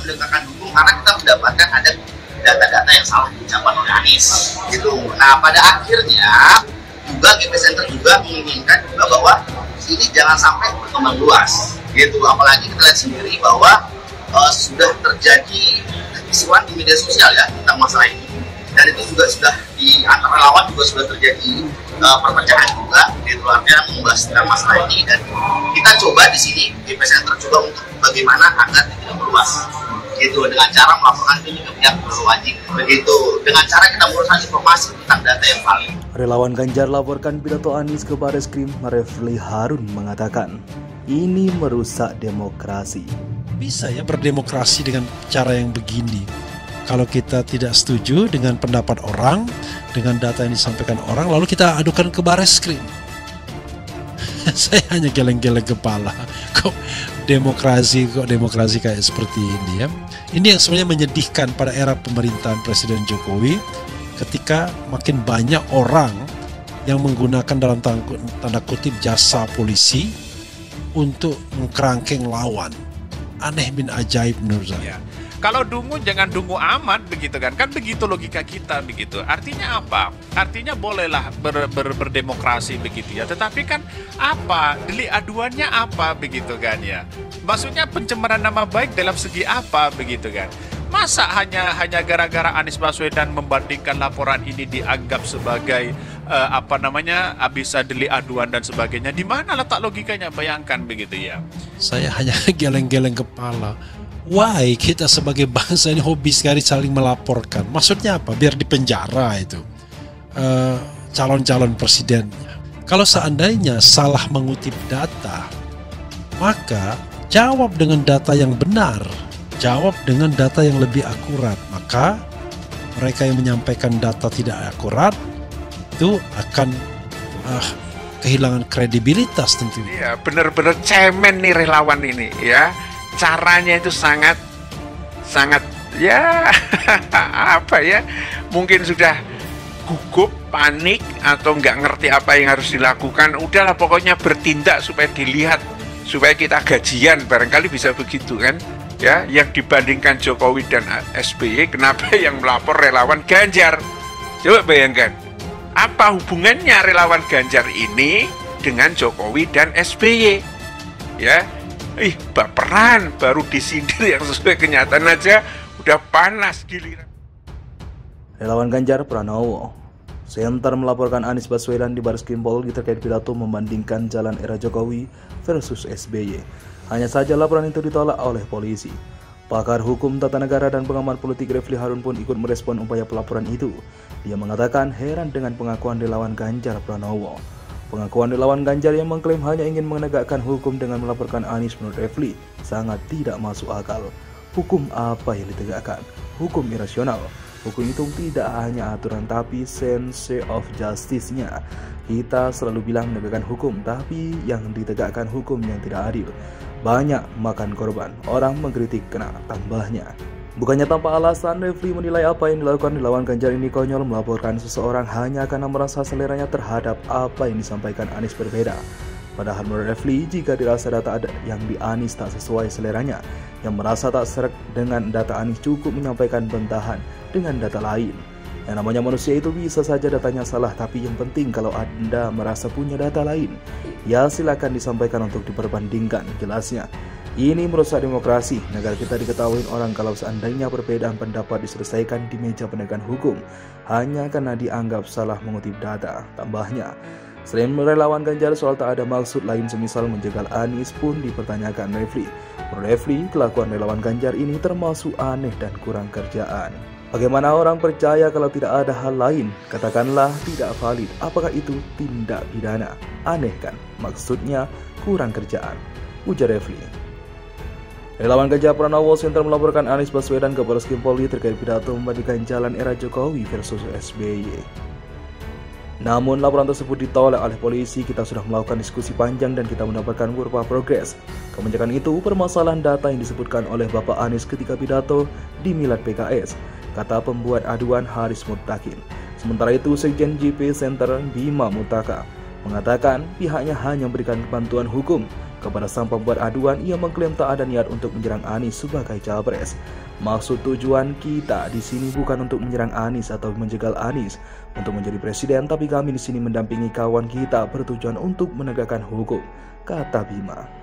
penegakan hukum karena kita mendapatkan ada data-data yang salah diucapkan oleh Anies gitu. Nah pada akhirnya juga GP Center juga menginginkan juga bahwa ini jangan sampai berkembang luas gitu, apalagi kita lihat sendiri bahwa sudah terjadi kekisruhan di media sosial ya tentang masalah ini, dan itu juga sudah di antara relawan juga sudah terjadi perpecahan juga gitu, artinya membahas tentang masalah ini. Dan kita coba di sini GP Center coba untuk bagaimana agar tidak meluas gitu, dengan cara melaporkan ini ke pihak berwajib begitu, dengan cara kita menguruskan informasi tentang data yang valid. Relawan Ganjar laporkan pidato Anies ke Bareskrim. Refli Harun mengatakan ini merusak demokrasi. Bisa ya berdemokrasi dengan cara yang begini. Kalau kita tidak setuju dengan pendapat orang, dengan data yang disampaikan orang, lalu kita adukan ke Bareskrim. Saya hanya geleng-geleng kepala. Kok demokrasi kayak seperti ini ya. Ini yang sebenarnya menyedihkan pada era pemerintahan Presiden Jokowi, ketika makin banyak orang yang menggunakan dalam tanda kutip jasa polisi untuk mengkerangkeng lawan. Aneh bin ajaib menurut saya. Kalau dungu jangan dungu amat begitu kan begitu logika kita begitu. Artinya apa? Artinya bolehlah berdemokrasi begitu ya, tetapi kan apa delik aduannya apa begitu kan ya, maksudnya pencemaran nama baik dalam segi apa begitu kan. Masa hanya gara-gara Anies Baswedan membandingkan laporan ini dianggap sebagai bisa delik aduan dan sebagainya? Di mana letak logikanya? Bayangkan begitu ya. Saya hanya geleng-geleng kepala. Why kita sebagai bangsa ini hobi sekali saling melaporkan? Maksudnya apa? Biar dipenjara itu calon-calon presidennya. Kalau seandainya salah mengutip data, maka jawab dengan data yang benar, jawab dengan data yang lebih akurat. Maka mereka yang menyampaikan data tidak akurat itu akan kehilangan kredibilitas tentunya. Iya, benar-benar cemen nih relawan ini ya. Caranya itu sangat ya apa ya, mungkin sudah gugup, panik, atau nggak ngerti apa yang harus dilakukan. Udahlah pokoknya bertindak supaya dilihat, supaya kita gajian, barangkali bisa begitu kan ya. Yang dibandingkan Jokowi dan SBY, kenapa yang melapor relawan Ganjar? Coba bayangkan, apa hubungannya relawan Ganjar ini dengan Jokowi dan SBY ya. Baperan, baru disindir yang sesuai kenyataan aja udah panas giliran. Relawan Ganjar Pranowo Center melaporkan Anies Baswedan di Bareskrim Polri terkait pidato membandingkan jalan era Jokowi versus SBY. Hanya saja laporan itu ditolak oleh polisi. Pakar hukum tata negara dan pengamat politik Refli Harun pun ikut merespon upaya pelaporan itu. Dia mengatakan heran dengan pengakuan relawan Ganjar Pranowo. Pengakuan relawan Ganjar yang mengklaim hanya ingin menegakkan hukum dengan melaporkan Anies menurut Refli sangat tidak masuk akal. Hukum apa yang ditegakkan? Hukum irasional. Hukum itu tidak hanya aturan tapi sense of justice-nya. Kita selalu bilang menegakkan hukum, tapi yang ditegakkan hukum yang tidak adil. Banyak makan korban, orang mengkritik kena tambahnya. Bukannya tanpa alasan, Refli menilai apa yang dilakukan relawan Ganjar ini konyol. Melaporkan seseorang hanya karena merasa seleranya terhadap apa yang disampaikan Anies berbeda. Padahal menurut Refli, jika dirasa data yang di Anies tak sesuai seleranya, yang merasa tak serak dengan data Anies cukup menyampaikan bentahan dengan data lain. Yang namanya manusia itu bisa saja datanya salah, tapi yang penting kalau Anda merasa punya data lain, ya silakan disampaikan untuk diperbandingkan, jelasnya. Ini merusak demokrasi. Negara kita diketahui orang kalau seandainya perbedaan pendapat diselesaikan di meja penegakan hukum hanya karena dianggap salah mengutip data, tambahnya. Selain relawan Ganjar, soal tak ada maksud lain semisal menjegal Anies pun dipertanyakan Refli. Menurut Refli, kelakuan relawan Ganjar ini termasuk aneh dan kurang kerjaan. Bagaimana orang percaya kalau tidak ada hal lain? Katakanlah tidak valid. Apakah itu tindak pidana? Aneh kan? Maksudnya kurang kerjaan, ujar Refli. Relawan Ganjar Pranowo Center melaporkan Anies Baswedan ke Bareskrim Polri terkait pidato membandingkan jalan era Jokowi versus SBY. Namun laporan tersebut ditolak oleh polisi. Kita sudah melakukan diskusi panjang dan kita mendapatkan beberapa progres. Kebijakan itu permasalahan data yang disebutkan oleh Bapak Anies ketika pidato di Milad PKS, kata pembuat aduan Haris Mutakin. Sementara itu Sekjen GP Center Bima Mutaka mengatakan pihaknya hanya memberikan bantuan hukum Kepada sang pembuat aduan, ia mengklaim tak ada niat untuk menyerang Anies sebagai capres. Maksud tujuan kita di sini bukan untuk menyerang Anies atau menjegal Anies untuk menjadi presiden, tapi kami di sini mendampingi kawan kita bertujuan untuk menegakkan hukum, kata Bima.